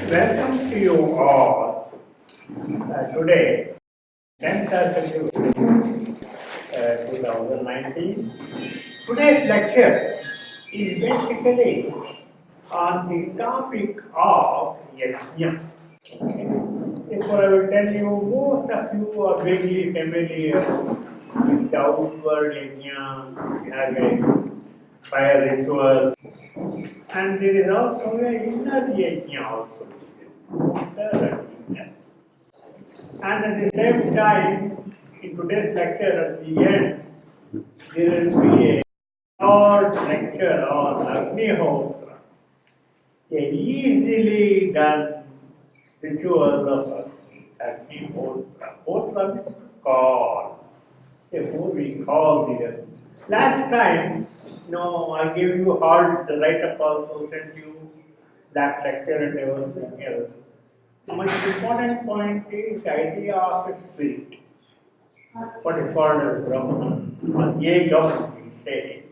Welcome to you all today, 10th February 2019. Today's lecture is basically on the topic of yajna. Okay. Therefore, I will tell you, most of you are vaguely familiar with the outward yajna, we have a fire ritual, and there is also a inner yajna also. Inner yajna. And at the same time, in today's lecture, at the end, there will be a short lecture on Agnihotra, a easily done ritual of Agnihotra. Hotra means to call. Therefore, we call the earth. Last time, I gave you all the write-up also, sent you that lecture and everything else. The most important point is the idea of a spirit, what is called as Brahman, or Yegam, we say.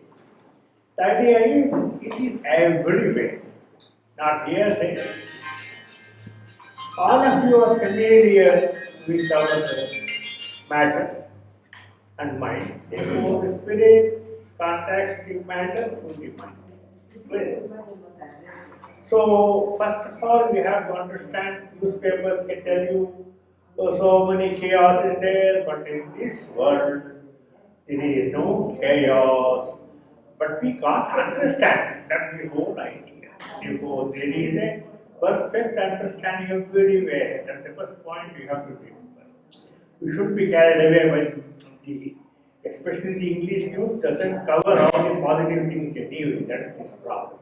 The idea is it is everywhere, not here, there. All of you are familiar with our matter and mind. Therefore, the spirit contacts the matter to the mind. Clear? So, first of all, we have to understand newspapers can tell you so many chaos is there, but in this world there is no chaos. But we can't understand. That's the whole idea. Therefore, there is a perfect understanding everywhere. That's the first point you have to remember. We should be carried away by the, especially the English news doesn't cover all the positive things anyway. That is the problem.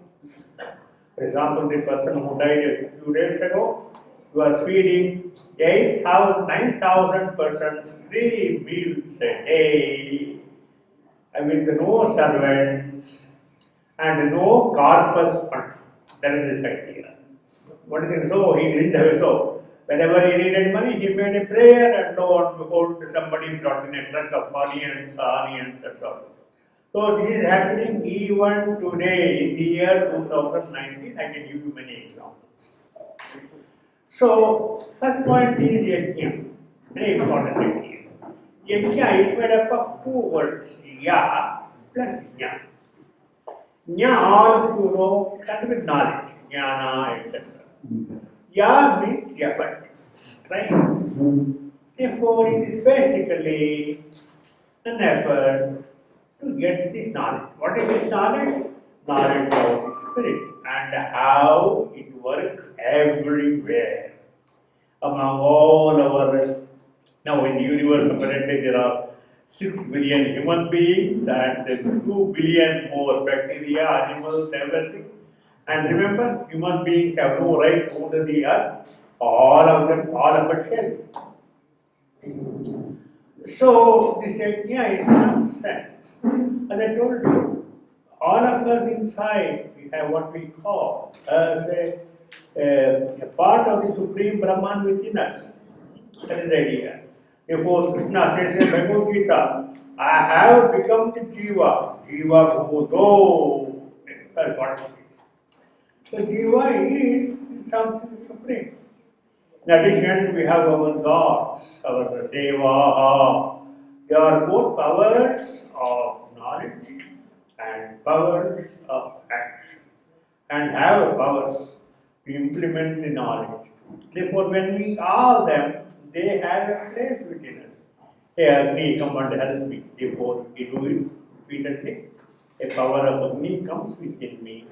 For example, the person who died a few days ago was feeding 8,000, 9,000 persons 3 meals a day with no servants and no corpus fund. That is his idea. What is it? So he didn't have a show. Whenever he needed money, he made a prayer, and lo and behold, somebody brought in a truck of onions, that's all. So this is happening even today in the year 2019. I can give you many examples. So first point is yajna, very important idea. Yajna is made up of two words, ya plus jna. Jna, all of you know, started with knowledge, jnana, etc. Ya means effort, strength. Therefore, it is basically an effort to get this knowledge. What is this knowledge? Knowledge of the spirit and how it works everywhere. Among all our, now in the universe apparently there are 6 billion human beings and 2 billion more bacteria, animals, everything. And remember, human beings have no right to own the earth. All of them, all of us share. So this idea in some sense, as I told you, all of us inside we have what we call as a part of the Supreme Brahman within us. That is the idea. Therefore, Krishna says in Bhagavad Gita, I have become the Jiva, Jiva Bhuto. That's what it is. So Jiva is something supreme. In addition, we have our gods, our Devaha. They are both powers of knowledge and powers of action, and have powers to implement the knowledge. Therefore, when we call them, they have a place within us. Hey Agni, come and help me. Therefore, we do it repeatedly. A power of Agni comes within me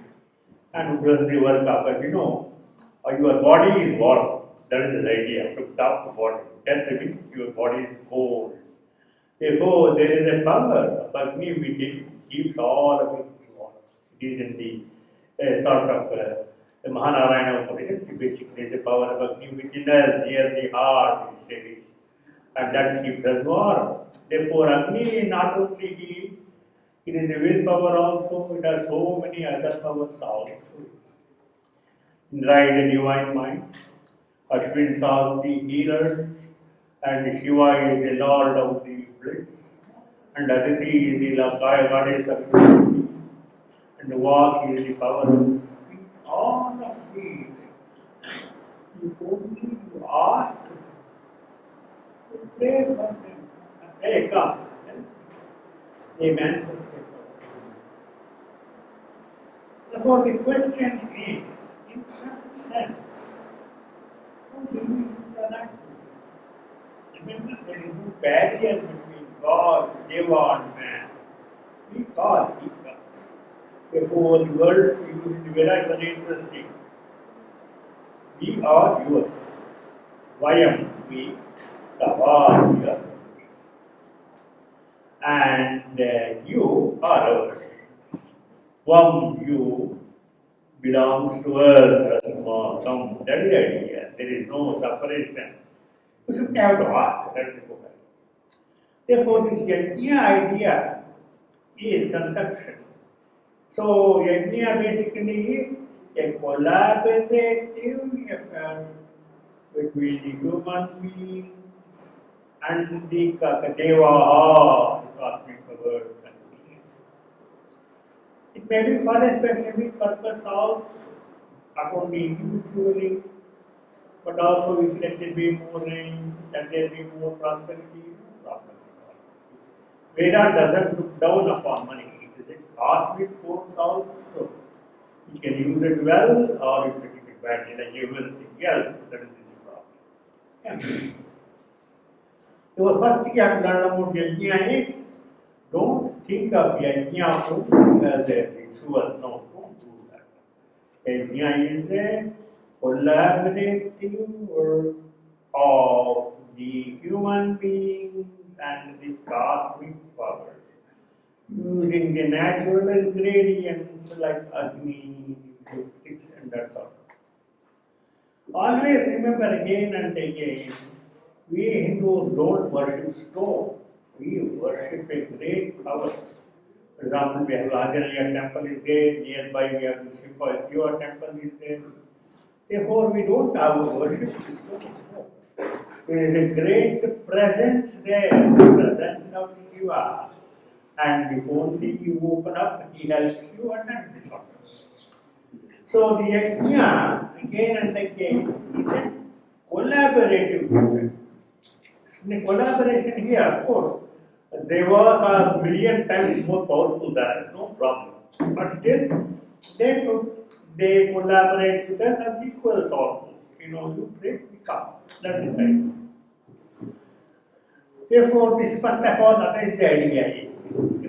and does the work of, as your body is warm. That is the idea, to top the body. Death means your body is cold. Therefore, there is a power of Agni within, keeps all of it warm. It is in the sort of the Mahanarayana Upanishad, basically is a power of Agni within us, near the heart, it says, and that keeps us warm. Therefore, Agni not only heat, it is the willpower also, it has so many other powers also. Indra is the divine mind. Ashwins are the healers, and Shiva is the lord of the bliss, and Aditi is the goddess of beauty, and Vak is the power of speech. All of these If only you ask to pray for them. Hey, come. They manifest their powers. Therefore, the question is, in some sense, how do we interact with it? Remember, there is no barrier between God, Deva, and man. We call, he comes. Therefore, the words we use in the Veda is very interesting. We are yours. Vayam, we, Tava, we are. And you are ours. Vam, you, belongs to us, small, come. That is the idea. There is no separation. You simply have to ask. That is the point. Therefore, this yajna idea is conception. So, yajna basically is a collaborative effort between the human beings and the Deva, the cosmic powers and beings. It may be for a specific purpose also, not only individually, but also if let there be more rain, let there be more prosperity, no problem at all. Veda doesn't look down upon money. It is a cosmic force also. You can use it well or you can use it badly, like everything else. That is this problem. Yeah. The first thing you have to learn about yajna is don't think of yajna only as a ritual. No, don't do that. Yajna is a collaborative work of the human beings and the cosmic powers, using the natural ingredients like Agni, sticks, and that sort. Always remember again and again, we Hindus don't worship stone. We worship a great power. For example, we have Anjaneya temple is there, nearby we have the Shiva temple is there. Therefore, we don't have worship the stone. No. There is a great presence there, the presence of Shiva. And if only you open up, he helps you attend this order. So the yajna, again and again, is a collaborative effort. In the collaboration here, of course, devas are a million times more powerful than us, no problem. But still, they collaborate with us as equals almost. You pray, we come. That is right. Therefore, this first of all, that is the idea.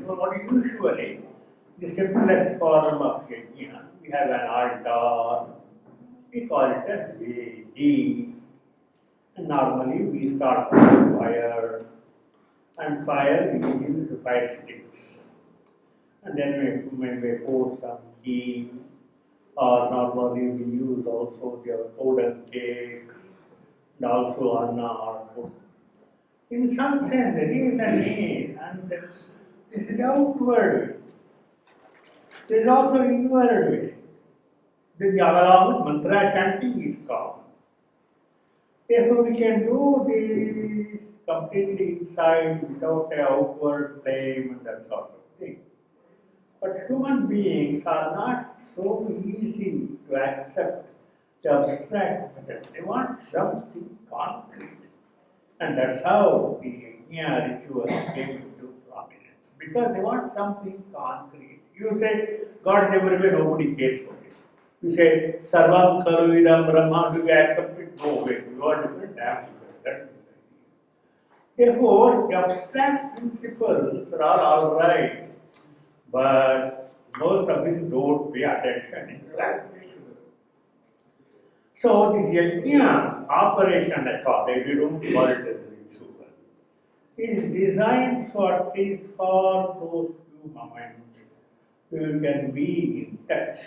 What usually the simplest form of yajna, we have an altar, we call it as Vedi, and normally we start with fire, and fire we use the fire sticks, and then we pour some ghee, or normally we use also the powder cakes, and also anna or food. In some sense, it is a need, and this is the outward. There is also inward way. The along with mantra chanting is called. Therefore, we can do this completely inside without an outward flame and that sort of thing. But human beings are not so easy to accept the abstract method. They want something concrete. And that's how the yajna ritual came into prominence. Because they want something concrete. You say, God is everywhere, nobody cares for it. You say, Sarvam Khaluidam Brahma, do you accept it? No way. You are different, I am different. That is the idea. Therefore, the abstract principles are all right, but most of us don't pay attention in practice. So, this yajna operation, I call it, we don't call it as ritual, is designed so at least for those few moments you can be in touch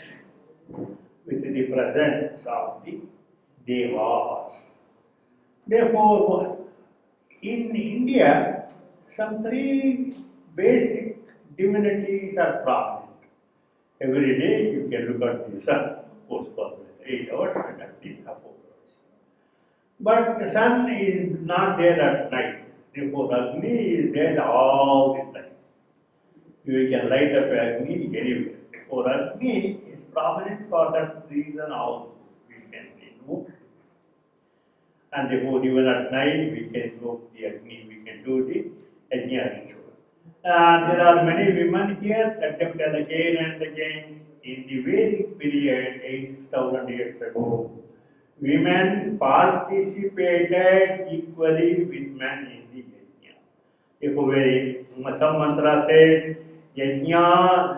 with the presence of the devas. Therefore, in India, some three basic divinities are prominent. Every day you can look at the sun, of course, for 8 hours and at least half hours. But the sun is not there at night. Therefore, Agni is there all the time. You can light up Agni anywhere. Therefore, Agni is prominent for that reason also. We can remove. And therefore, even at night, we can go to the Agni, we can do the Yajna ritual. And there are many women here attempted again and again in the Vedic period, 6,000 years ago. Women participated equally with men in the Yajna. Therefore, some mantra says, Yajna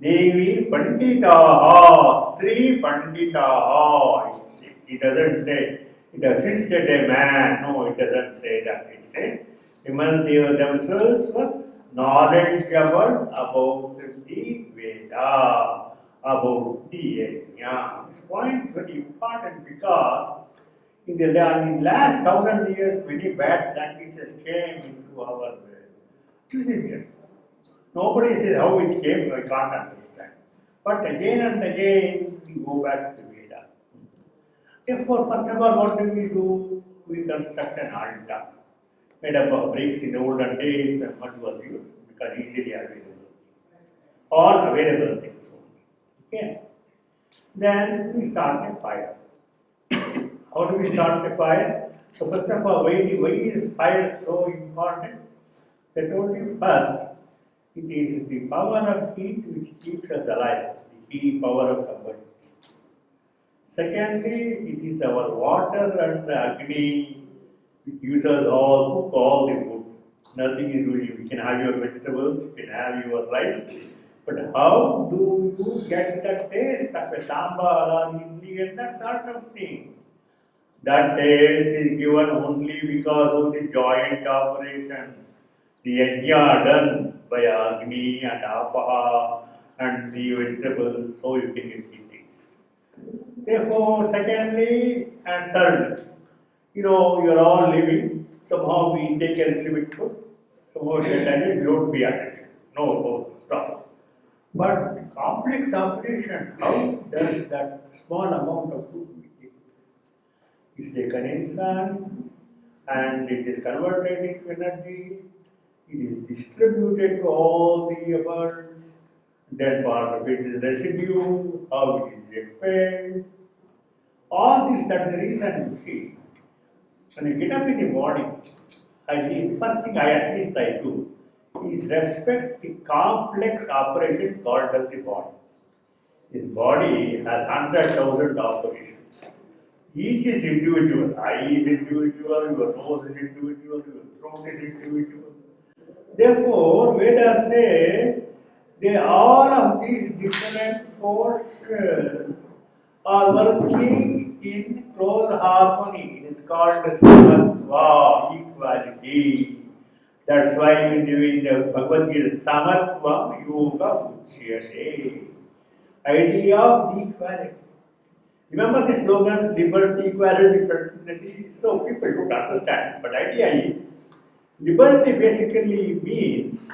Devi Panditaha, Stri Panditaha. It doesn't say, it assisted a man. No, it doesn't say that. It says, women they themselves were knowledgeable about the Veda, about the Yajna. This point is very important because in the last 1,000 years, many bad practices came into our religion. Nobody says how it came, I can't understand. But again and again, we go back to Veda. Therefore, first of all, what do? We construct an altar made up of bricks. In the olden days when mud was used because easily available. All available things only. Okay. Then we start a fire. How do we start a fire? So first of all, why is fire so important? I told you first, it is the power of heat which keeps us alive, the heat power of combustion. Secondly, it is our water and the Agni which gives us cook all the food. Nothing is doing. You can have your vegetables, you can have your rice, but how do you get the taste of a sambar or idli and that sort of thing? That taste is given only because of the joint operation. The yajna done by Agni and Apaha and the vegetables, so you can get the taste. Therefore, secondly and third, you are all living, somehow we take a little bit food, somehow we don't pay attention. No, stop. But complex operation, how does that small amount of food we take? Is taken in sun and it is converted into energy. It is distributed to all the birds. Then part of it is residue, how it is expelled. All this, that's the reason you see. When you get up in the morning, the first thing at least I do is respect the complex operation called as the body. This body has 100,000 operations. Each is individual. Eye is individual, your nose is individual, your throat is individual. Therefore, Vedas says all of these different forces are working in close harmony. It is called samatva, equality. That's why in the Bhagavad Gita, samatvam yoga uchyate. Idea of equality. Remember the slogans, liberty, equality, fraternity? So people don't understand. But idea is, liberty basically means,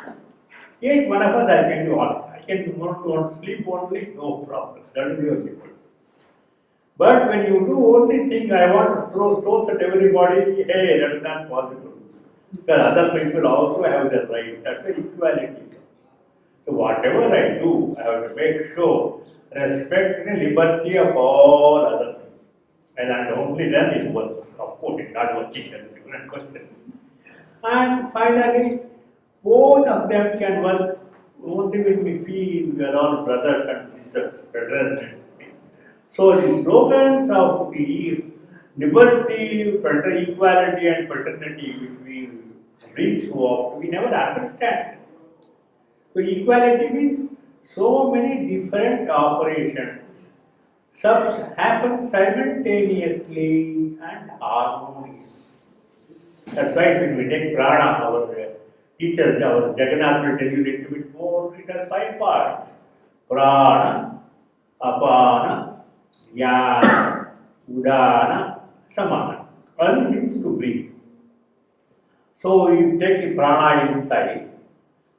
each one of us I can do all. I can want to sleep only, no problem. That is your liberty. But when you do only think, I want to throw stones at everybody, hey, that is not possible. Because other people also have their right. That's why equality comes. So whatever I do, I have to make sure respect the liberty of all other people. And only then it works. Of course, it's not working, that's a different question. And finally, both of them can work only when we feel we are all brothers and sisters, brethren. So the slogans of the liberty, equality and fraternity which we read so often, we never understand. So equality means so many different operations happen simultaneously and harmoniously. That's why when we take prana, our teacher, our Jagannath will tell you a little bit more. It has 5 parts: prana, apana, yana, udana, samana. An means to breathe. So you take the prana inside,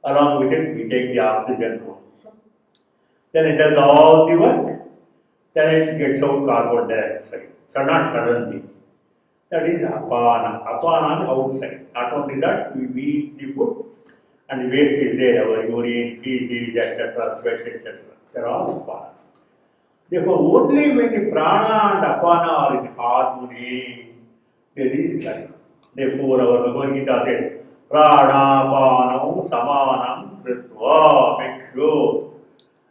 along with it we take the oxygen also. Then it does all the work, then it gets out carbon dioxide. So not suddenly. That is apana. Apana outside. Not only that, we eat the food and the waste is there, our urine, feces, etc., sweat, etc. They are all apana. Therefore, only when the prana and apana are in harmony, There is life. Therefore, our Bhagavad Gita says, Pranapanam samanam kritva, make sure.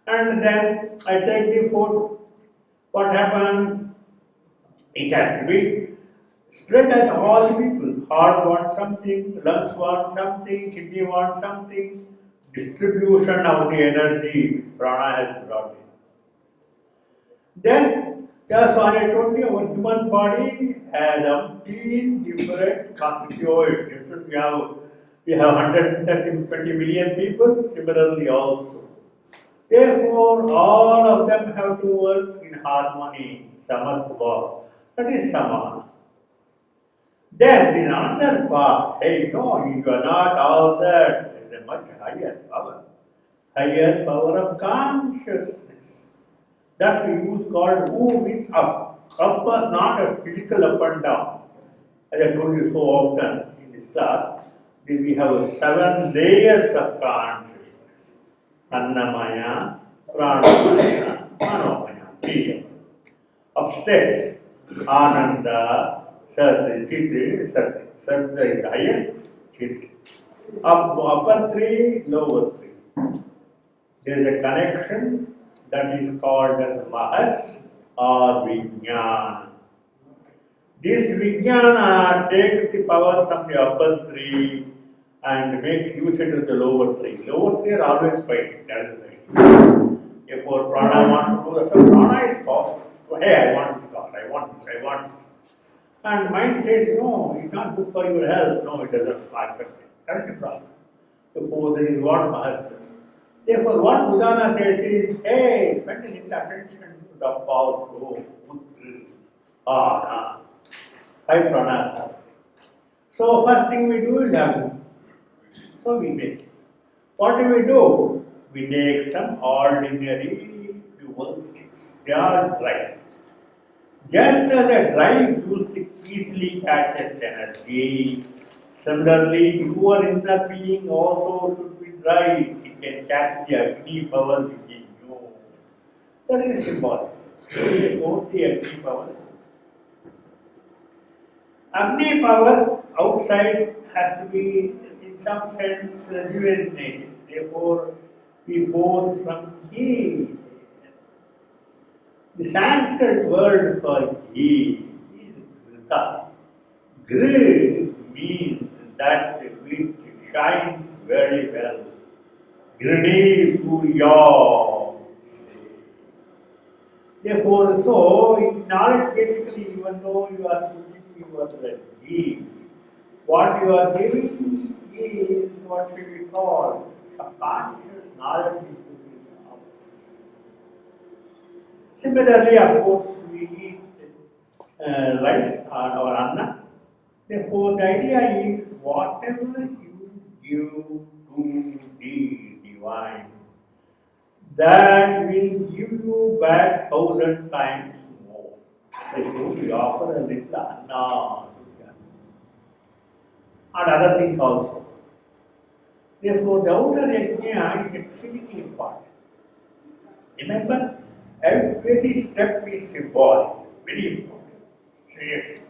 And then I take the food. What happens? It has to be spread at all the people. Heart wants something, lungs want something, kidney wants something. Distribution of the energy which prana has brought in. Then, just as I told you, our human body has umpteen different constituents. Just as we have 120 million people, similarly also. Therefore, all of them have to work in harmony, samatva. That is samana. Then in another part, hey, no, you are not all that. There is a much higher power of consciousness. That we use called who means up. Up was not a physical up and down. As I told you so often in this class, we have 7 layers of consciousness. Annamaya, Pranamaya, Manomaya, 3. Upstairs, Ananda, Sati, Chiti, Sati. Sati is the highest, Chiti. Upper 3, lower 3. There is a connection that is called as Mahas or Vijnana. This Vijnana takes the power from the upper 3 and use it with the lower 3. Lower 3 are always fighting, that is right. Therefore, prana wants to do this. So prana is powerful. So, hey, I want this God, I want this, I want this. And mind says, no, it's not good for your health. No, it doesn't accept it. That is the problem. Suppose there is what Mahas says. Therefore, what Udana says is, hey, spend a little attention to the powerful Utri, Ana. 5 pranas are. So, first thing we do is have. So, we make. What do? We take some ordinary fuel sticks. They are dry. Just as a dry fuel stick easily catches energy, similarly, your inner being also should be dry. It can catch the Agni power within you. That is symbolic. About the Agni power. Agni power outside has to be, in some sense, rejuvenated. Therefore, we both from heat. The Sanskrit word for ghee is grita. Gri means that which shines very well. Grini Surya. Therefore, so in knowledge, basically, even though you are putting your ghee, what you are giving is what should we call subconscious knowledge into this. Similarly, of course, we eat rice or our anna. Therefore, the idea is whatever you give to the divine, that will give you back 1,000 times more. Therefore, we offer a little anna and other things also. Therefore, the outer yajna is extremely important. Remember, every step is symbolic, very important. Seriously.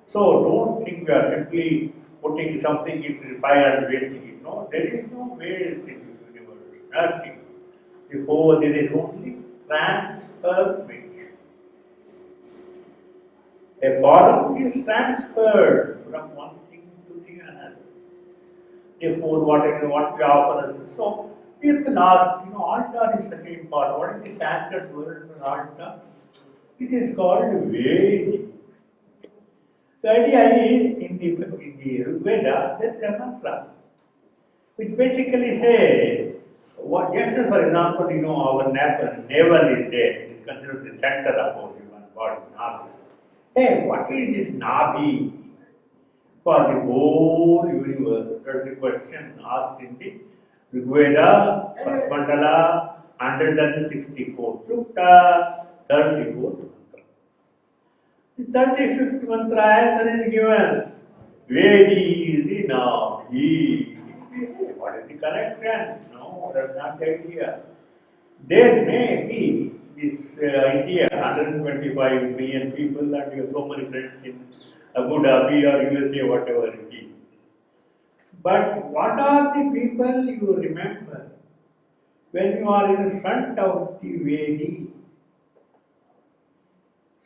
So don't think we are simply putting something into the fire and wasting it. No, there is no waste in this universe. Nothing. Before there is only transformation. A form is transferred from one thing to the another. Therefore, what we offer is so. People ask, altar is such an important. What is the Sanskrit word for altar? It is called Vedi. The idea is in the Auroveda there is a mantra which basically says, just as for example, our navel is there, it is considered the center of our human body, Nabi. Hey, what is this Nabi for the whole universe? That is the question asked in the Auroveda, first mandala, 164 sukta, 34 mantra. The 35th mantra answer is given. Vedi is the noun. He. What is the connection? No, that's not the idea. There may be this India, 125 million people, and you have so many friends in Abu Dhabi or USA, whatever it is. But what are the people you remember when you are in front of the Vedi?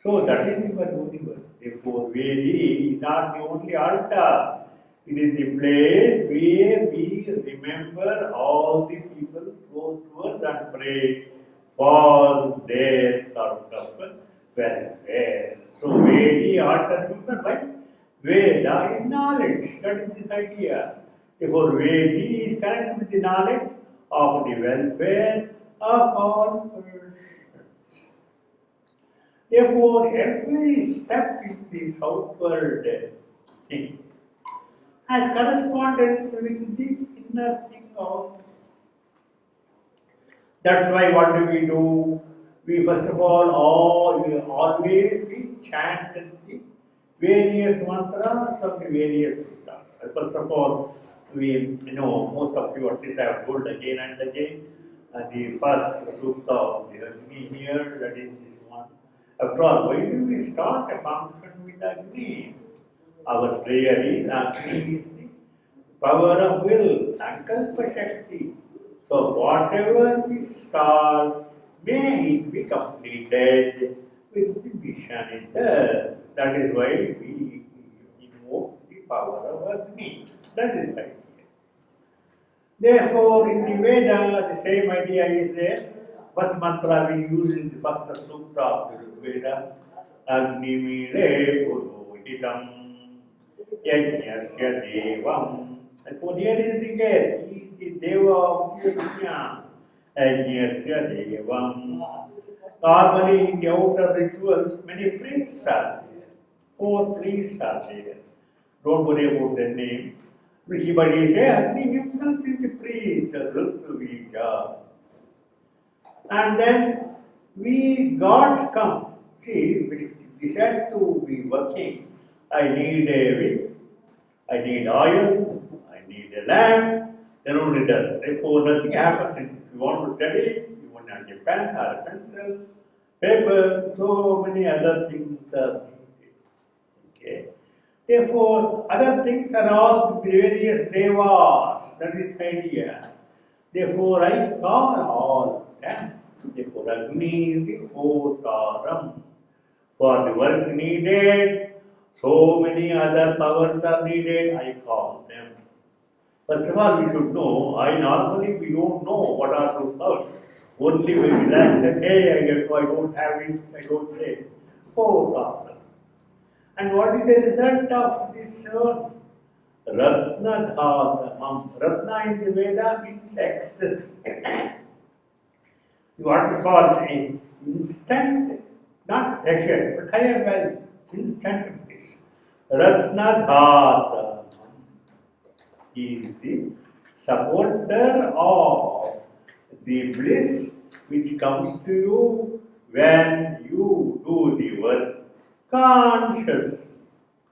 So that is your universe. Therefore, Vedi is not the only altar. It is the place where we remember all the people close to us and pray for their sort of welfare. So Vedi altar, remember, right? Veda is knowledge. That is this idea. Therefore, Vedi is connected with the knowledge of the welfare of all persons. Therefore, every step in this outward thing has correspondence with the inner thing also. That's why what do we do? We first of all we always we chant the various mantras of the various sutras. First of all, most of you at least I have told again and again, the first sutta of the Agni here, that is this one. After all, why do we start a function with Agni? Our prayer is Agni is the power of will, Sankalpa Shakti. So whatever we start, may it be completed with the mission in there. That is why we invoke the power of Agni. That is the idea. Therefore, in the Veda, the same idea is there. First mantra we use in the first sutra of the Veda. Agni mile purohitam yajnasya devam. Therefore, here is the case. He is the Deva of the Yajna. Yajnasya devam. Normally, in the outer rituals, many priests are there. 4 priests are there. Don't worry about the name. Everybody say Agni himself is the priest, Rutvija. And then gods come. See, this has to be working. I need a wick, I need oil, I need a lamp, then only that. Therefore, nothing happens. If you want to study, you want to have a pen or a pencil, paper, so many other things are needed. Okay. Therefore, other things are asked with various devas. That is the idea. Therefore, I call all of them. Therefore, Agni is the Hotaram. For the work needed, so many other powers are needed, I call them. First of all, we should know, we don't know what are those powers. Only when we lack that, hey, I don't have it, I don't say. Hotaram. And what is the result of this Ratna Dharma? Ratna in the Veda means ecstasy. What we call an instant, not pleasure, but higher value, instant bliss. Ratna Dharma is the supporter of the bliss which comes to you when you do the work conscious,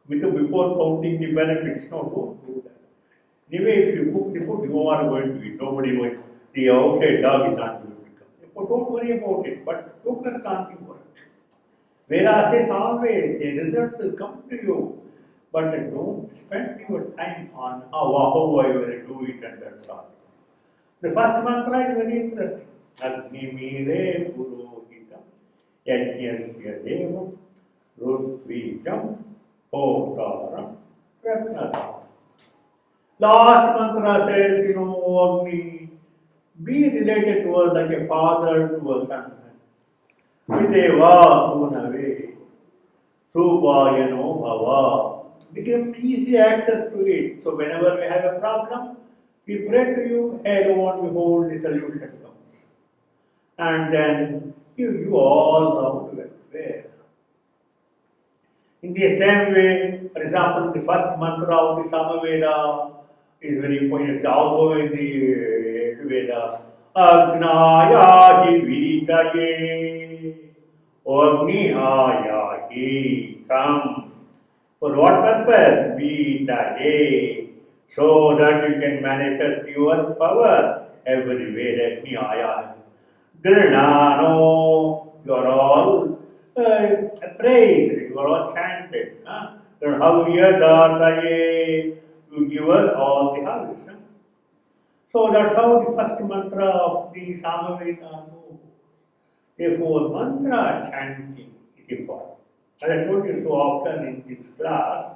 before counting the benefits. No, don't do that. Anyway, if you cook the food, you are going to eat. Nobody will. The outside dog is not going to come. Therefore, don't worry about it, but focus on the work. Veda says always the results will come to you, but don't spend your time on how I will do it and that's all. The first mantra is very interesting. Agni mile purohitam yajnasya devam Rudvijam Hotaram Ratnadam. Last mantra says, Agni, be related to us like a father to a son. Videva Sunave, Supayano Bhava. Become easy access to it. So whenever we have a problem, we pray to you, alone, behold, the solution comes. And then give you all round welfare. In the same way, for example, the first mantra of the Samaveda is very important. It's also in the Veda. Agnaya hi vitaye. Agnihaya hi come. For what purpose? Vitaye. So that you can manifest your power everywhere. Agnihaya. Granano. You are all praised, you are all chanted. Then Havyadataye, you give us all the harvest. Huh? So that's how the first mantra of the Samaveda goes. Therefore, mantra chanting is important. As I told you so often in this class,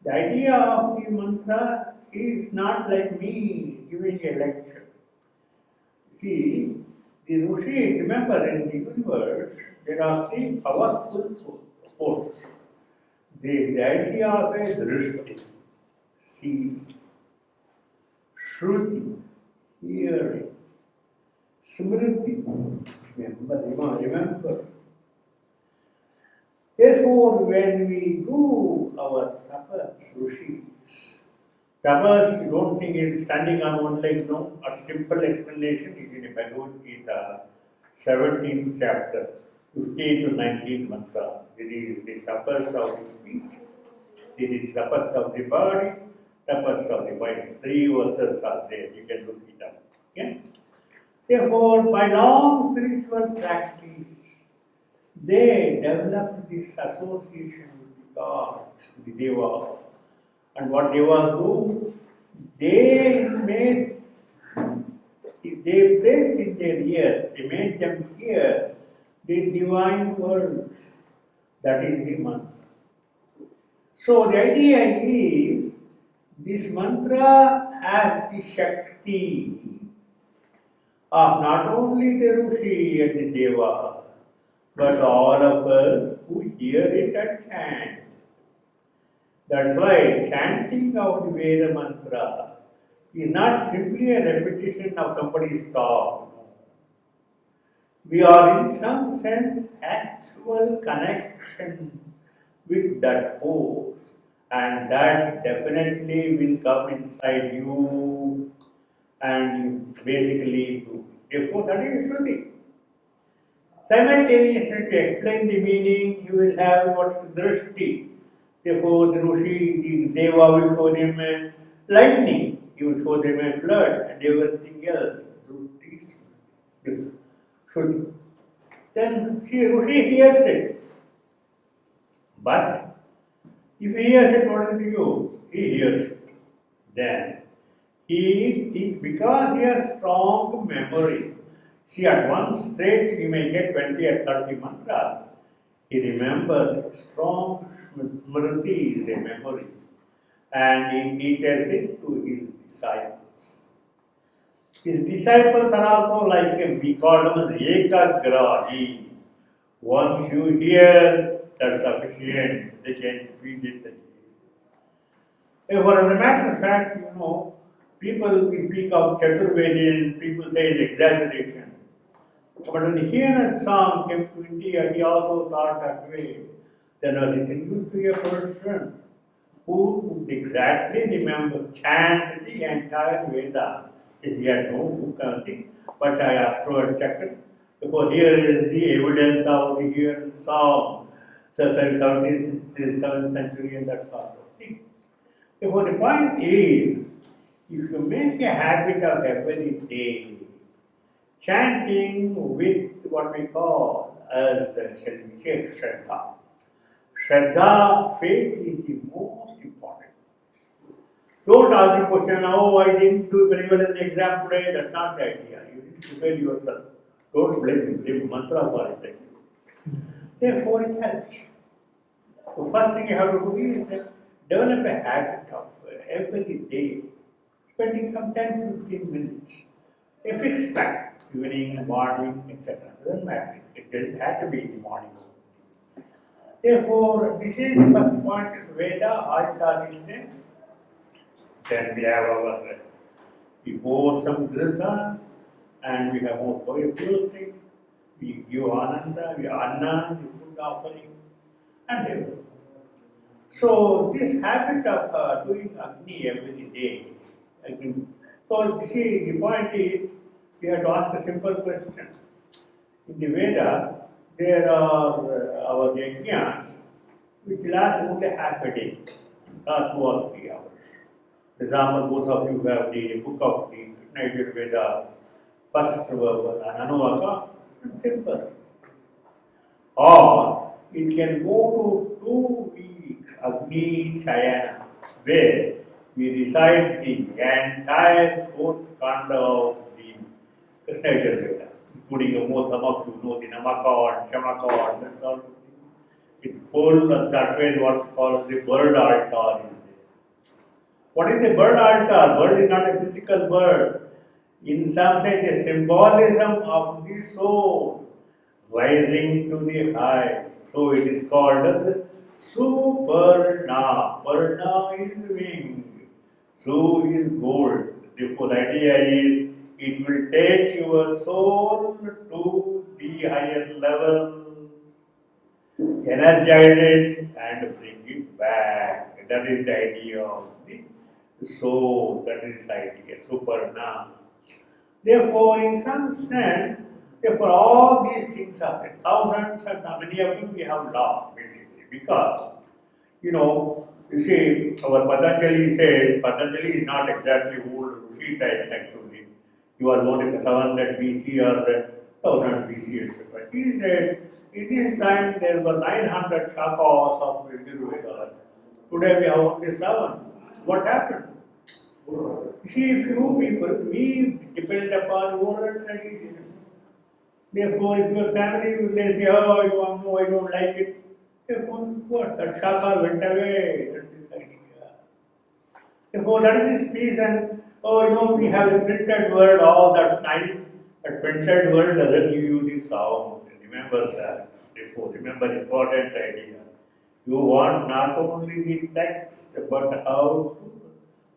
the idea of the mantra is not like me giving a lecture. See, the rishis, remember in the universe, there are three powerful forces. There is the idea of a drishti, see, shruti, hearing, smriti, remember. Therefore, when we do our tapas, rishis, tapas, you don't think it is standing on one leg, no. A simple explanation is in Bhagavad Gita, 17th chapter, 15th to 19th mantra. There is the tapas of the speech, there is tapas of the body, tapas of the mind. Three verses are there, you can look it up. Okay? Therefore, by long spiritual practice, they develop this association with God, the Deva. And what Devas do, they made, they placed in their ear, they made them hear the divine words. That is the mantra. So the idea is, this mantra has the Shakti of not only the Rishi and the Deva, but all of us who hear it and chant. That's why chanting of the Veda mantra is not simply a repetition of somebody's thought. We are in some sense actual connection with that force, and that definitely will come inside you and basically do. Therefore, that is Shruti. Simultaneously, to explain the meaning, you will have what is drishti. Therefore, the Rishi, the Deva will show them a lightning, he will show them a flood, and everything else. Drishti is Shruti. Then, see, Rishi hears it. But, if he hears it, what is the use? He hears it. Then, because he has strong memory. See, at one stretch he may get 20 or 30 mantras. He remembers strong smriti is a memory, and he teaches it to his disciples. His disciples are also like him. We call them as ekagrahi. Once you hear, that's sufficient. They can read it. For as a matter of fact, people we speak of Chaturvedins, people say it's exaggeration. But when Heenan song came to India, he also thought that way. Then was introduced to a person who would exactly remember, chant the entire Veda. He had no book or thing, but I afterward checked. Because here is the evidence of the Heenan song. So, 7th century, and that's all. Therefore, the point is, if you make a habit of every day chanting with what we call as, shall we say, Shraddha. Shraddha, faith is the most important. Don't ask the question, oh, I didn't do very well in the exam today. That's not the idea. You need to prepare yourself. Don't blame mantra for it. Therefore, it helps. The first thing you have to do is develop a habit of every day spending some 10-15 minutes, a fixed time, evening, morning, etc. Doesn't matter. It doesn't have to be in the morning. Therefore, this is the first point is Veda, Alta Vishne. Then we have we pour some Gritha and we have more fuel sticks. We give Ananda, we Anna, the food offering, and everything. So, this habit of doing Agni every day, so see, the point is, we have to ask a simple question. In the Veda, there are our yajnas which last only half a day, or 2 or 3 hours. For example, most of you have the book of the Krishna Veda, first Anuvaka, simple. Or it can go to 2 weeks Agni Chayana, where we recite the entire fourth kanda of the Krishna Yajurveda, including some of you know the Namakad, Chamakad, that's all. It's full, that's where what we call the bird altar is there. What is the bird altar? Bird is not a physical bird. In some sense, the symbolism of the soul rising to the high. So it is called as Suparna. Parna is wing. Su is gold. The whole idea is it will take your soul to the higher level, energize it and bring it back. That is the idea of the soul. That is the idea. Suparna. Therefore, in some sense, therefore all these things are there. Thousands and many of them we have lost basically because, you see, our Patanjali says, Patanjali is not exactly old Rishi type actually. He was born in 700 BC or 1000 BC, etc. He said, in his time there were 900 shakas of Yajurveda. Today we have only 7. What happened? See, few people, we depend upon oral tradition. Therefore, if your family will say, oh, no, I don't like it, therefore, what? That shaka went away. That is the idea. Therefore, that is this reason, we have the printed word, all that's nice, but printed word doesn't give you the sound. Remember that. Therefore, remember important idea. You want not only the text, but how to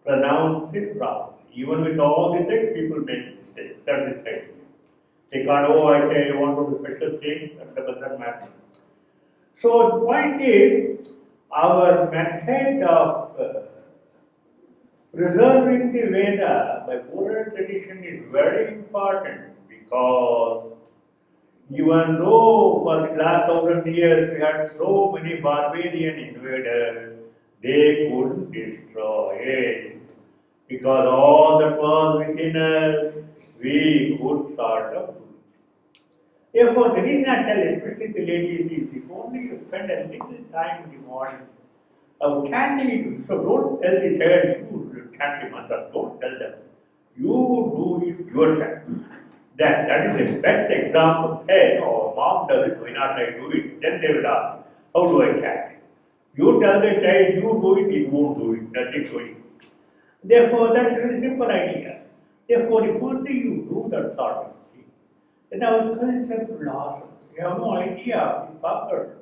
pronounce it properly. Even with all the text, people make mistakes. That is the idea. They can't, I say, I want to do special thing, that doesn't matter. So, the point is, our method of preserving the Veda by oral tradition is very important because even though for the last 1,000 years we had so many barbarian invaders, they couldn't destroy it because all that was within us, we could sort of do. Therefore, the reason I tell, especially the ladies, is if only you spend a little time in the morning chanting, so don't tell the child you chant the mantra, don't tell them. You do it yourself. That is the best example. Hey, no, mom does it, why not I do it? Then they will ask, how do I chant? You tell the child, you do it, it won't do it, nothing doing. Therefore, that is a very simple idea. Therefore, if only you do that sort of thing, then our culture blossoms. You have no idea of the power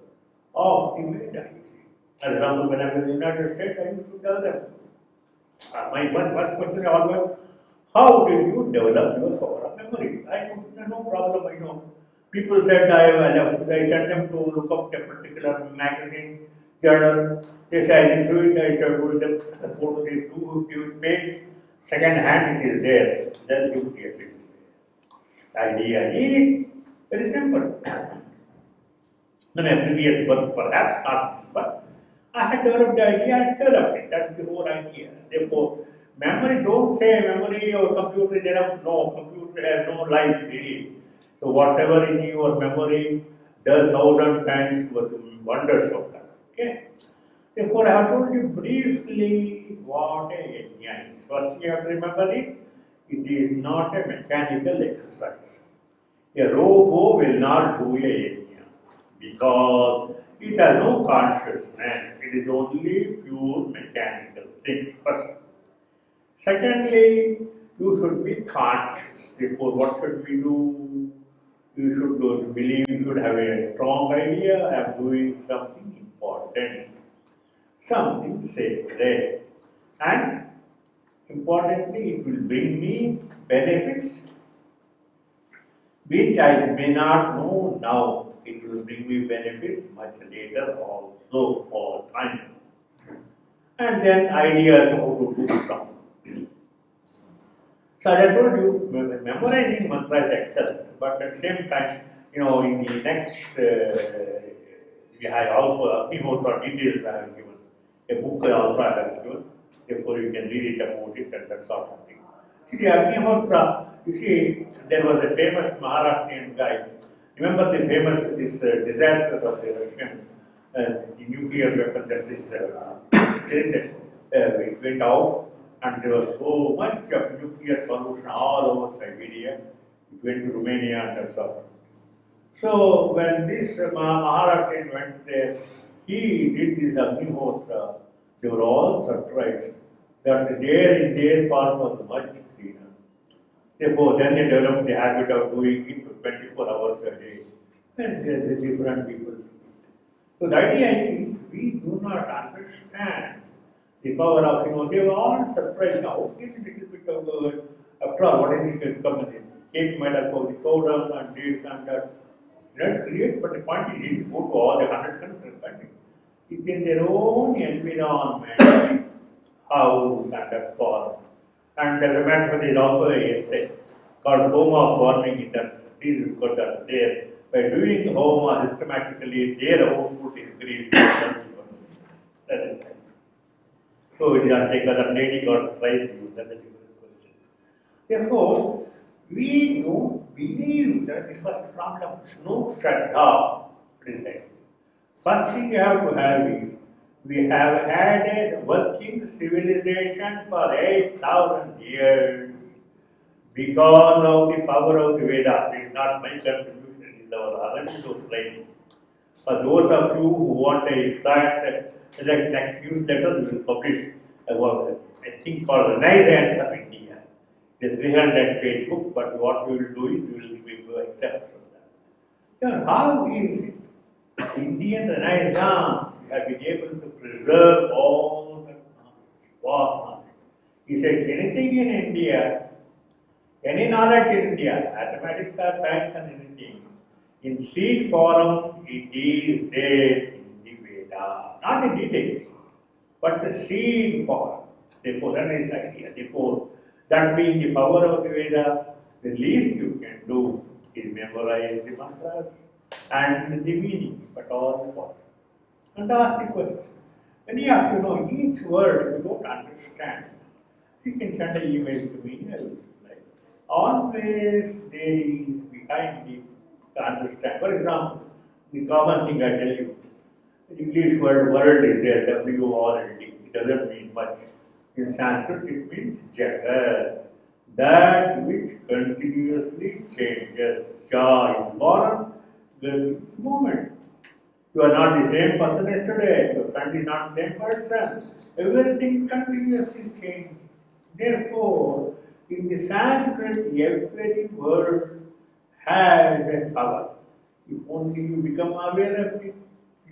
of the Veda, you see. For example, when I was in the United States, I used to tell them, my first question always, how did you develop your power of memory? I could, no problem, People said I sent them to look up a particular magazine, journal. They said I didn't do it. I told them go to the 250 page, second hand it is there. Then you yes, it is there. Idea is very simple. In my previous work, perhaps not this work, I had developed the idea and developed it. That's the whole idea. Therefore, memory, don't say memory or computer is enough. No, computer has no life really. So whatever in your memory does 1,000 times wonders of that. Okay. Therefore, I have told you briefly what a yajna is. First, you have to remember it is not a mechanical exercise. A robot will not do a yajna because it has no consciousness. It is only pure mechanical things. First. Secondly, you should be conscious. Therefore, what should we do? You should believe, you should have a strong idea of doing something important, something sacred. And importantly, it will bring me benefits which I may not know now. It will bring me benefits much later also for time. And then ideas how to do it. So as I told you, memorizing mantra is excellent, but at the same time, in the next, we have also Agnihotra details I have given. A book also I have given. Therefore, you can read it about it and that sort of thing. See, the Agnihotra, you see, there was a famous Maharashtrian guy. Remember the famous disaster of the Russian the nuclear weapon that is it went out, and there was so much of nuclear pollution all over Siberia. It went to Romania and so on. So when this Maharashtrian went there, he did this Agnihotra. They were all surprised that the air in their part was much cleaner. Therefore, then they developed the habit of doing it for 24 hours a day. And the different people. So the idea is we do not understand the power of, they were all surprised now. Give a little bit of, after all, what is it can come in? Cake might have called the powder and this and that. Not create, but the point is, it go to all the 100 countries. It's in their own environment, house and that's all. And as a matter of fact, there is also a essay called home of warming in that these because that there. By doing home systematically, their output increased by 30%. That is right. So it is because that lady got a prize you. That's a different question. Therefore, we don't believe that this was the problem. No Shraddha. First thing you have to have is, we have had a working civilization for 8,000 years because of the power of the Veda. It is not my contribution, it is our Auroveda's writing. For those of you who want to extract the next newsletter, we will publish a thing called Renaissance of India. It's a 300-page book, but what we will do is we will accept from that. Now, how is it? Indian Renaissance, we have been able to preserve all that knowledge, vast knowledge. He says anything in India, any knowledge in India, mathematics or science and anything, in seed form it is there in the Veda, not in detail, but the seed form. Therefore, that is the idea. Therefore, that being the power of the Veda, the least you can do is memorize the mantras and the meaning, but all the possible. And ask the question. When you have to know each word, you don't understand. You can send an email to me, I will reply. Always there is behind it to understand. For example, the common thing I tell you, the English word world is there, W-O-R-L-D. It doesn't mean much. In Sanskrit, it means Jagat. That which continuously changes. Ja is born, the moment. You are not the same person yesterday, your friend is not the same person. Everything continuously changes. Therefore, in the Sanskrit, every word has a power. If only you become aware of it,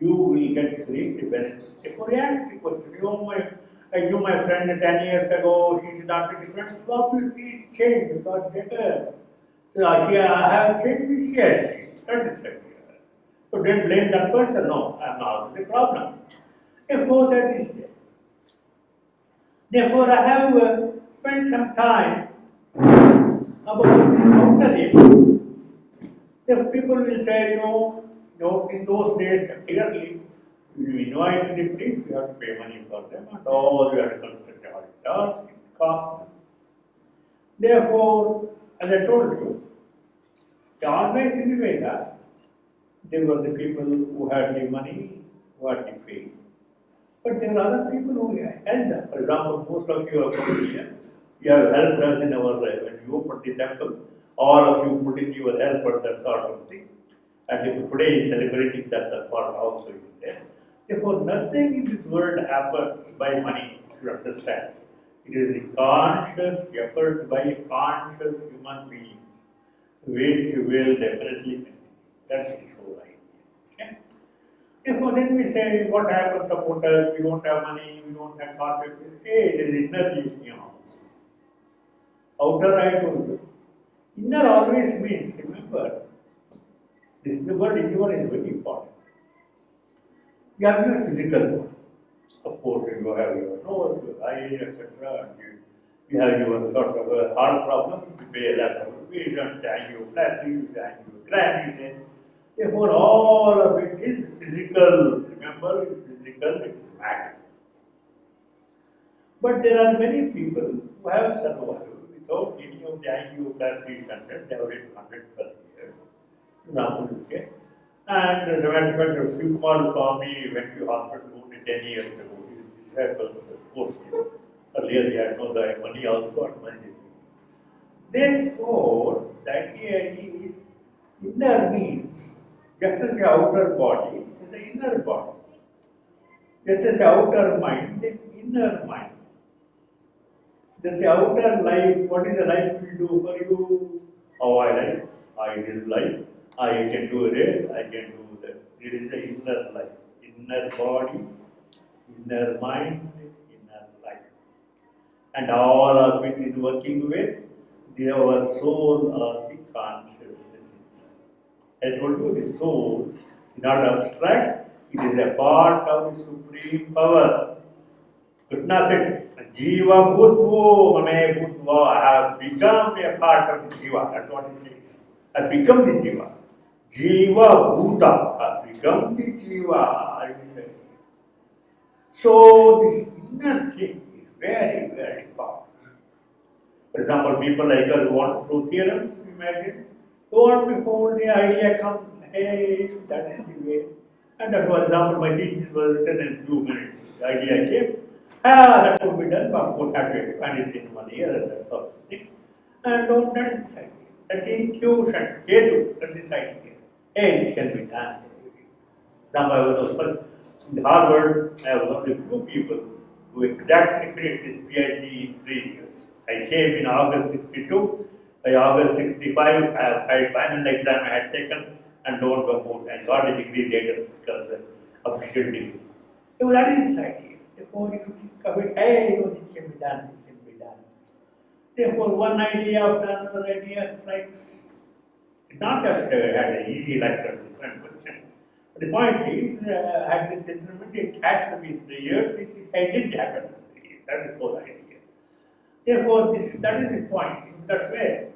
you will get great benefit. Therefore, you ask the question, I knew my friend 10 years ago, she is not different. Obviously, it changed because better. So, I have changed, she has changed. That is it. So, don't blame that person. No, I am not the problem. Therefore, that is there. Therefore, I have spent some time about outer area. The people will say, in those days, clearly, you invite the priest, you have to pay money for them, and all you have to construct the altar, it costs money. Therefore, as I told you, always in the Veda, there were the people who had the money, who had the faith. But there are other people who held them. For example, most of you are come here. You have helped us in our when you opened the temple. All of you put in your help and that sort of thing. And if today is celebrating that part also is there. Therefore, nothing in this world happens by money, you understand. It is the conscious effort by a conscious human being, which will definitely continue. That is so right. Okay? Therefore, then we say, what happens, support us, we don't have money, we don't have confidence. Hey, there is inner in your house. Outer, I told you. Inner always means, remember, the word inner is very important. You have your physical body. Of course, you have your nose, your eyes, etc. You have your sort of a heart problem, you pay a lot of fees, and angioplasty, angiogrammy. Therefore, all of it is physical. Remember, it's physical, it's matter. But there are many people who have survived without any of the angioplasty centers, they have lived 100+ years. Example, okay? And as a matter of fact, Shivakumar Swami went to hospital only 10 years ago. His disciples forced him. Earlier they had no the money also and money. Therefore, that inner means just as the outer body is the inner body. Just as the outer mind, the inner mind. Just the outer life, what is the life will do for you? How I like, I will like, I can do this, I can do that. There is the inner life, inner body, inner mind, inner life. And all of it is working with our soul or the consciousness. I told you the soul is not abstract, it is a part of the supreme power. Krishna said, Jiva Bhutvo Mame Bhutva, I have become a part of the Jiva. That's what he says. I have become the Jiva. Jiva Bhuta, I have become the Jiva. He says. So this inner thing is very, very powerful. For example, people like us want to prove theorems, imagine. Don't before the idea comes, hey, that is the way. And that's for example, my thesis was written in 2 minutes. The idea came, that could be done, but would have to expand it in 1 year, and that's all. And don't that is this idea. That's intuition, Ketu, that is this idea. Hey, this can be done. Example, I was in Harvard, I was one of the few people who exactly finished this PhD in 3 years. I came in August 62. By August 65, I had final exam I had taken and don't come out and got a degree later because the official degree. So that is the idea. Therefore, you think of it, hey, this can be done, this can be done. Therefore, one idea after another idea strikes. It's not that I had an easy life, that's a different question. But the point is, I had been determined it has to be 3 years, it didn't happen in 3 years. That is the whole idea. Therefore, that is the point. That's where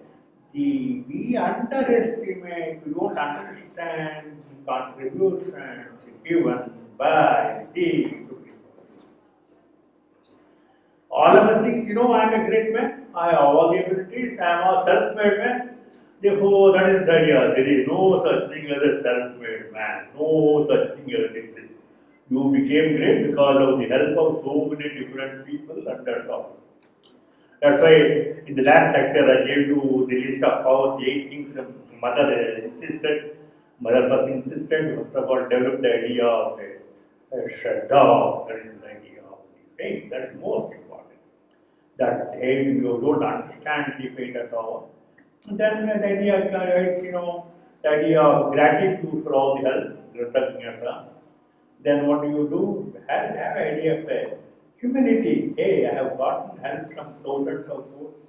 we underestimate, we don't understand the contributions given by the universe. All of us think, I am a great man, I have all the abilities, I am a self-made man. Therefore, that is the idea. There is no such thing as a self-made man, no such thing as exists. You became great because of the help of so many different people, and that's all. That's why in the last lecture I gave you the list of how the 8 things mother first insisted, first of all develop the idea of a Shraddha, that is the idea of the faith, that is most important. That hey, you don't understand the faith at all. And then the idea is, the idea of gratitude for all the help, then what do? You have an idea of humility. Hey, I have gotten help from thousands of sources.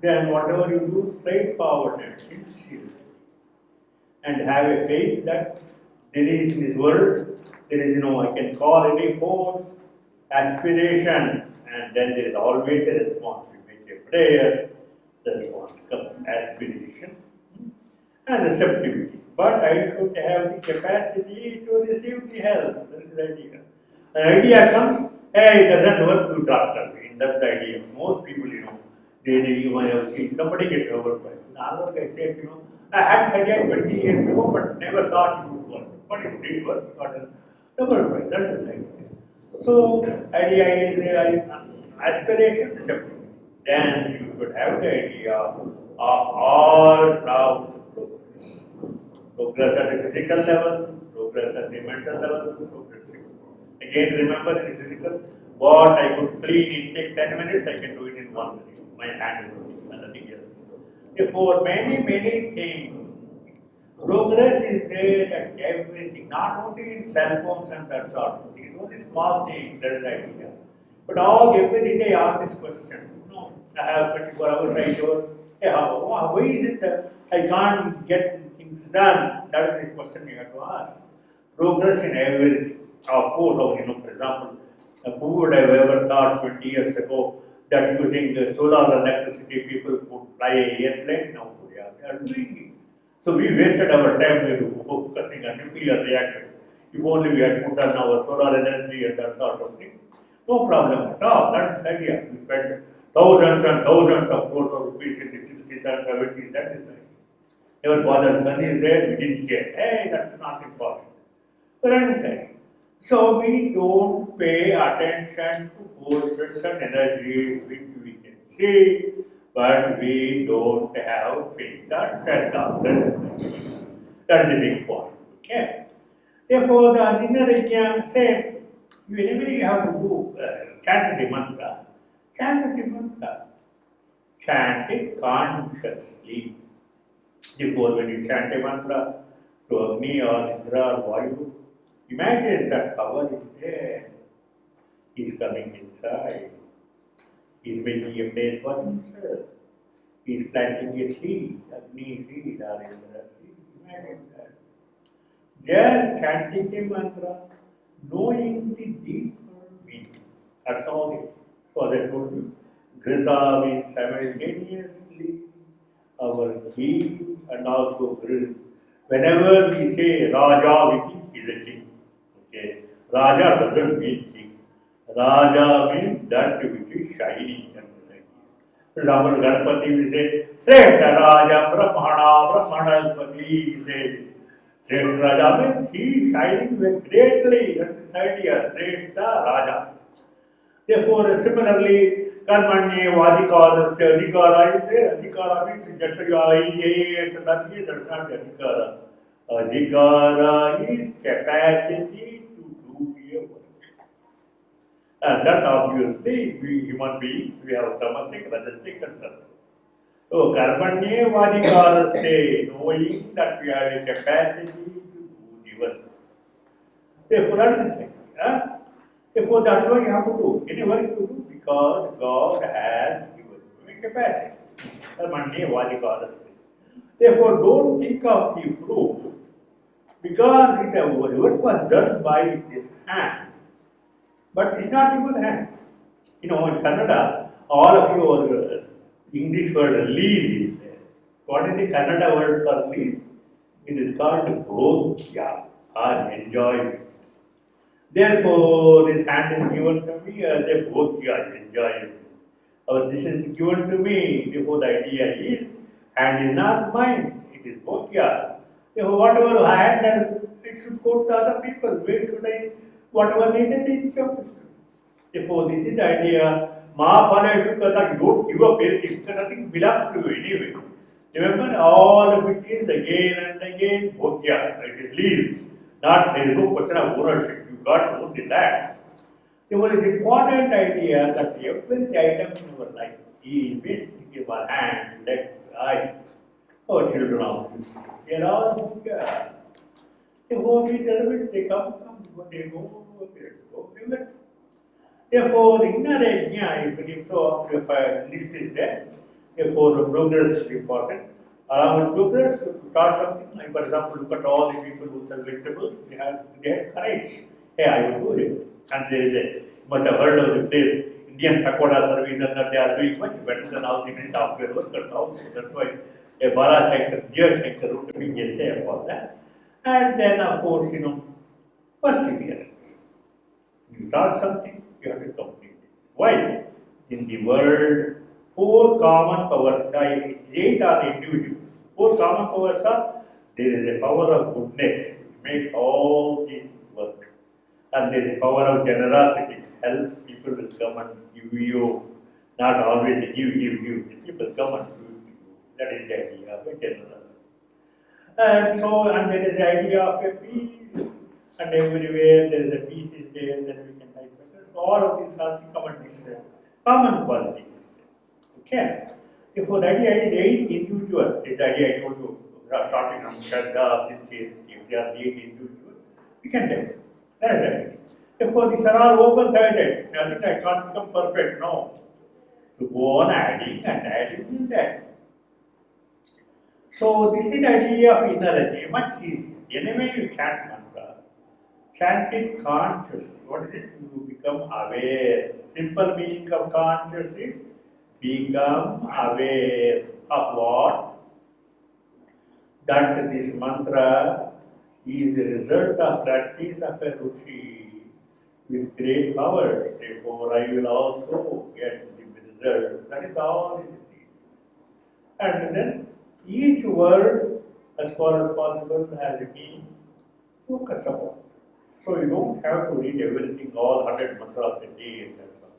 Then whatever you do, straightforwardness, sincerely. And have a faith that there is in this world, there is, I can call any force, aspiration, and then there is always a response. You make a prayer, the response comes, aspiration and receptivity. But I should have the capacity to receive the help. That is the idea. An idea comes, hey, it doesn't work, you drop it. That's the idea. Most people, they might have seen somebody gets overwhelmed. Another guy says, I had this idea 20 years ago, but never thought it would work. But it did work, got a Nobel Prize. That is the idea. So, idea is aspiration, receptivity. Then you should have the idea of all round progress. Progress at the physical level, progress at the mental level, progress. Again, remember in physical, what I could clean in take 10 minutes, I can do it in 1 minute. My hand is working, nothing else. Therefore, many, many things. Progress is there at everything, not only in cell phones and that sort of things. It's only small things, that is the idea. But every day I ask this question. I have 24 hours, I do. Hey, why is it that I can't get things done? That is the question you have to ask. Progress in everything. Of course, for example, who would have ever thought 20 years ago that using solar electricity people could fly an airplane? Now they are doing it. So we wasted our time focusing on nuclear reactors. If only we had put on our solar energy and that sort of thing. No problem at all. That is the idea. We spent thousands and thousands of crores of rupees in the 60s and 70s. That is the idea. Never bothered. Sun is there, we didn't care. Hey, that's not important. So that is right. So we don't pay attention to forces and energies which we can see, but we don't have faith or shraddha. That is the big point. Okay. Therefore, the inner yajna, say, whenever you have to do chant the mantra, chant the mantra, chant it consciously. Therefore, when you chant a mantra to Agni or Indra or Vayu, imagine that power is there. He's coming inside. He's making a place for himself. He's planting a seed, Agni seed or Indra seed. Imagine that. Just chanting a mantra, knowing the deeper meaning. That's all it is. So as I told you, Grita means simultaneously our king and also Grit. Whenever we say Raja, we think he's a king. Okay. Raja doesn't mean king. Raja means that which is shining. For example, Ganapati, we say, Sreta Raja Brahmana, Brahmanaspati, he says. Sreta Raja means he is shining greatly. That is the idea, Sreta Raja. Therefore, similarly, Karmanye, Vadikara, Adhikara is there. Adhikara means just you are IAS, that's not the Adhikara. Adhikara is capacity to do your work. And that obviously, we human beings, we have tamasic, rajasic and sattvic. So, Karmanye, Vadikara say, knowing that we have a capacity to do the work. Therefore, that is the thing. Therefore, that's what you have to do. Any work you do because God has given you a capacity. Therefore, don't think of the fruit because the work was done by this hand, but it's not your hand. You know, in Kannada, all of your English word lease is there. What is the Kannada word for lease? It is called bhogya or enjoyment. Therefore, this hand is given to me as a bhogya, enjoyment. Or this is given to me, therefore the idea is, hand is not mine, it is bhogya. Therefore, whatever hand has, it should go to other people. Where should I, whatever needed, it comes to. Therefore, this is the idea. Mahapaleshu Kata, you don't give up anything, so nothing belongs to you anyway. Remember, all of it is again and again bhogya, it is lease. Not, there is no question of ownership, you got to own the land. There was an important idea that every item in our life is basically our hands, legs, eyes, our children obviously. They are all bhogya. Therefore, we tell them, they come, they go, remember. Therefore, inner yajna is very so if a list is there. Therefore, the progress is important. Along with progress, to start something, like for example, look at all the people who sell vegetables, they have courage. Hey, I will do it. And there is a, you must have heard of the place, Indian pakoda service, and that they are doing much better than all the many software workers also. That's why a Bala Shankar, Dear Shankar wrote a big essay about that. And then, of course, you know, perseverance. You start something, you have to complete it. Why? In the world, four common powers, eight are individual. Four common powers are, there is a power of goodness, which makes all things work. And there is a power of generosity, help people will come and give you, not always give. The people come and give you. That is the idea of a generosity. And so, and there is the idea of a peace, and everywhere there is a peace is there, then we can live better. So all of these are the common qualities. Okay. Therefore, the idea is eight individual. Is the idea I told you, starting from Shraddha, sincerity. If there are eight individuals, we can develop. That is the idea. Therefore, these are all open-sided. I think I can't become perfect. No. To go on adding and adding in that. So, this is the idea of inner energy, much easier. Anyway, you chant mantra, chant it consciously. What is it? You become aware. Simple meaning of conscious is become aware of what? That this mantra is the result of practice of a Rishi with great power. Therefore, I will also get the result. That is all it is. And then each word as far as possible as a mean, focus upon. So you don't have to read everything, all 100 mantras a day and that's all.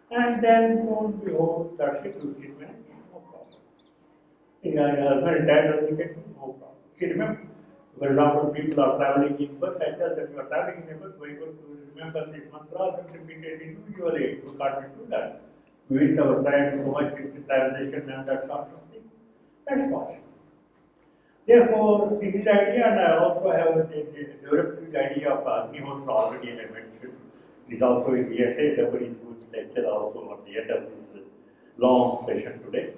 And then don't behold, that's it, 15 minutes, no problem. Yeah, your husband died when you get no problem. See, remember, for example, people are traveling in bus, I tell them you are traveling in a bus, we're able to remember these mantras and repeat it individually. We can't do that. We waste our time so much in the transition and that sort of thing. That's possible. Therefore, this is the idea, and I also have developed the idea of Agnihotra already, I mentioned. It is also in the essay, somebody is going to lecture also at the end of this long session today.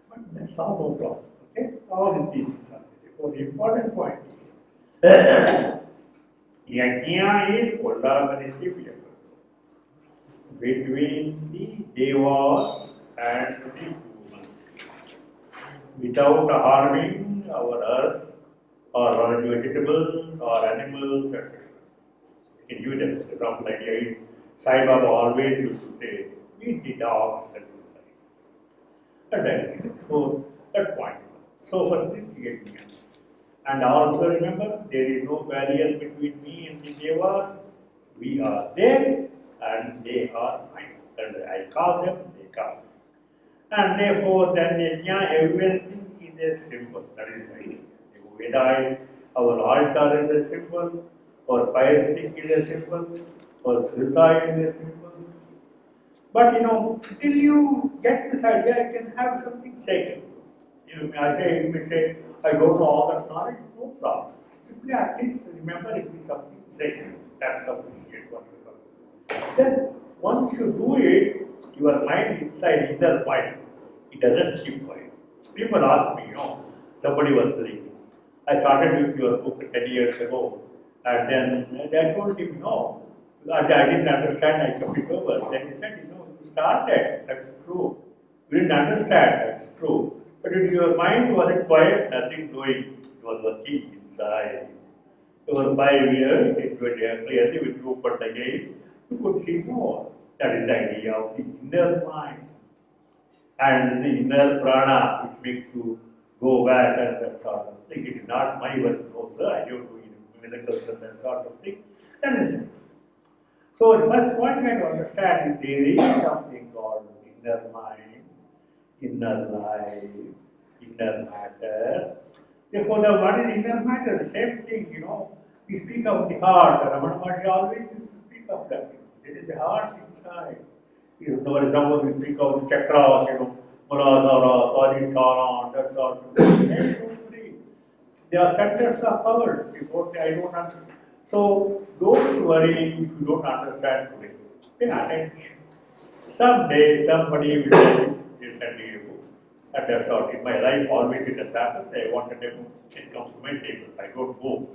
But that's all no problem. Okay? All the things are there. So the important point is Yajna is collaborative effort between the devas and the humans without harming our earth or vegetables or animals, etc. You can use them. For example, idea is Sai Baba always used to say, eat the dogs that you say. And then, so that point. So first is yajna. And also remember, there is no barrier between me and the devas. We are theirs and they are mine. And I call them, they call me. And therefore, then yajna, everything is a symbol. That is right. Veda, our altar is a symbol, our fire stick is a symbol, our dhruta is a symbol. But till you get this idea, you can have something sacred. You may say, I don't know all that knowledge, no problem. Simply at least remember it is something sacred. That's sufficient what you got. Then once you do it, your mind inside, inner mind, it doesn't keep quiet. People ask me, somebody was saying, I started with your book 10 years ago, and then I told him, no, I didn't understand, I kept it over. Then he said, you started, that's true. You didn't understand, that's true. But in your mind wasn't quiet, nothing doing. It was working inside. Over 5 years, it went clearly when you opened again, you could see more. That is the idea of the inner mind. And the inner prana, which makes you go back and that sort of thing. It is not my work, no sir, I don't do miracles and that sort of thing. That is it. So the first point you have to understand is there is something called inner mind, inner life, inner matter. Therefore, what is inner matter? The same thing, we speak of the heart. Ramana Maharshi always used to speak of that. It is the heart inside. For example, we speak of the chakras, Muladhara, Swadhisthana, that sort of thing. They are centers of power. I don't understand. So don't worry if you don't understand today. Pay attention. Someday somebody will tell you, they send you a book. And that's all. In my life, always it has happened. I wanted a book, it comes to my table. I don't go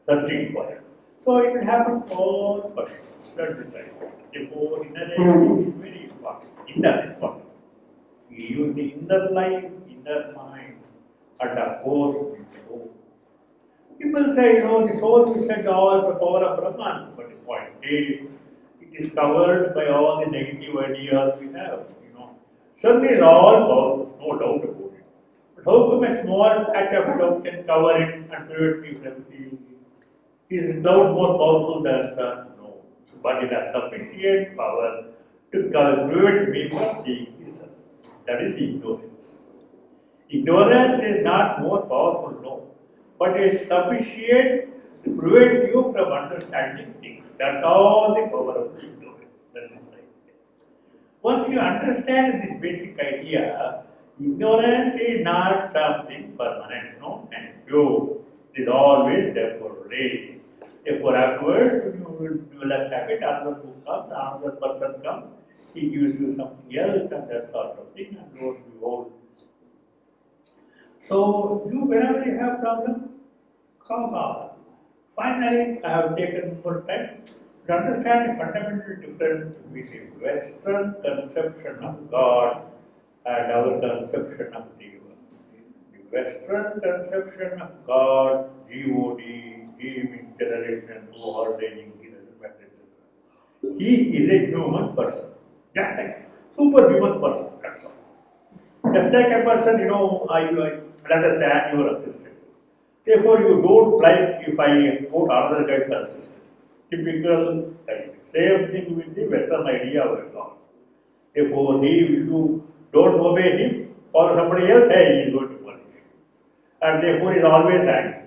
searching for it. So it will happen all the persons. That's the side. Therefore, inner life is very important. Inner important. We use the inner life, inner mind, and of course the soul. People say, the soul is said all the power of Brahman, but the point is, it is covered by all the negative ideas we have. Sun is all powerful, no doubt about it. But how come a small patch of cloud can cover it and prevent me from seeing it? Is cloud more powerful than sun? No. But it has sufficient power to prevent me from seeing the sun. That is the ignorance. Ignorance is not more powerful, no. But it is sufficient to prevent you from understanding things. That's all the power of the ignorance. That is right. Once you understand this basic idea, ignorance is not something permanent, no, and pure. It is always there for a day. Therefore, afterwards, when you develop habit, another book comes, another person comes, he gives you something else and that sort of thing, and lo and behold. So, whenever you have problem, come on. Finally, I have taken more time to understand the fundamental difference between Western conception of God and our conception of Deva. The Western conception of God, G-O-D, G means generation, who ordaining, he doesn't matter, etc. He is a human person, just like a superhuman person, that's all. Just like a person, let us say I am your assistant. Therefore, you don't like if I quote another guy for assistant. Typical type. Same thing with the Western idea of God. Therefore, if you don't obey him or somebody else, hey, he is going to punish you. And therefore, he is always angry.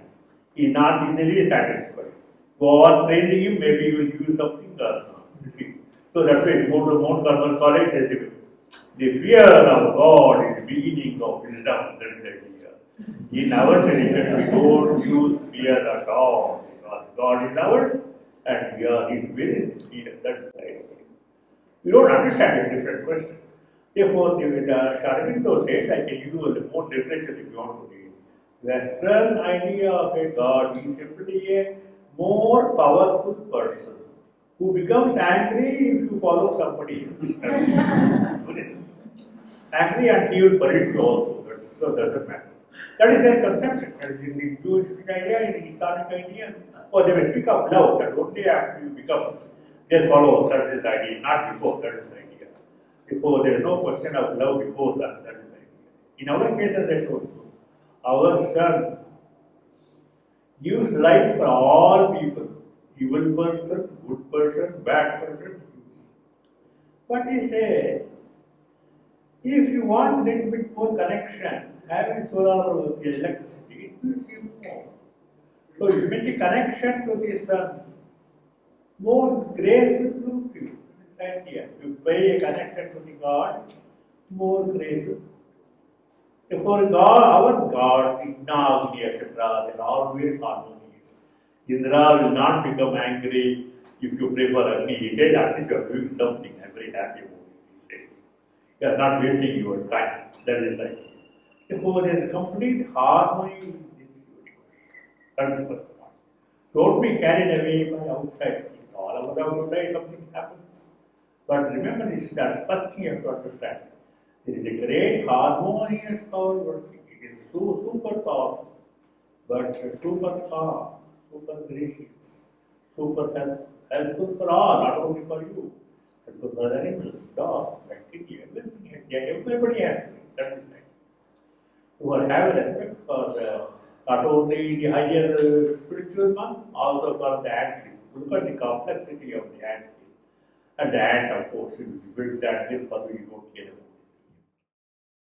He is not easily satisfied. Go on praising him, maybe he will give you something or not. You see. So that's why you go to Mount Carmel College, the fear of God is the beginning of wisdom. That is the idea. In our tradition, we don't use fear at all because God is ours and we are in within fear. That is the idea. We don't understand a different question. Therefore, the Sharabindo says, I can use a more literature if you want to read. Western idea of a God is simply a more powerful person who becomes angry if you follow somebody else. Angry and he will punish you also. So it doesn't matter. That is their conception. That is in the Jewish idea, in the Islamic idea. Or they will pick up love. That only after you become their followers. That is the idea. Not before. That is the idea. Before there is no question of love before that. That is the idea. In our case, as I told you, our son gives light for all people. Evil person, good person, bad person. But he says, if you want a little bit more connection, having solar or electricity, it will give more. So you make a connection to the sun, more grace will come to you. Inside here, you pay a connection to the God, more grace will come. Therefore, God, our gods, Igna, Agni, etc., they are always harmonious. Indra will not become angry if you pray for Agni. He says, at least you are doing something. I am very happy about it. He says, you are not wasting your time. That is like. Therefore, there is complete harmony in this universe. That is the first point. Don't be carried away by outside things. All of us have to die, something happens. But remember this, that first thing you have to understand. There is a great harmonious power working. It is so super powerful, but super calm, super gracious, super helpful for all, not only for you, helpful for the animals, dogs, bacteria, everything. Everybody has to be. That is right. To have a respect for not only the higher spiritual one, also for the ant. Look at the complexity of the ant. And the ant, of course, it builds that hill for you, you don't care about.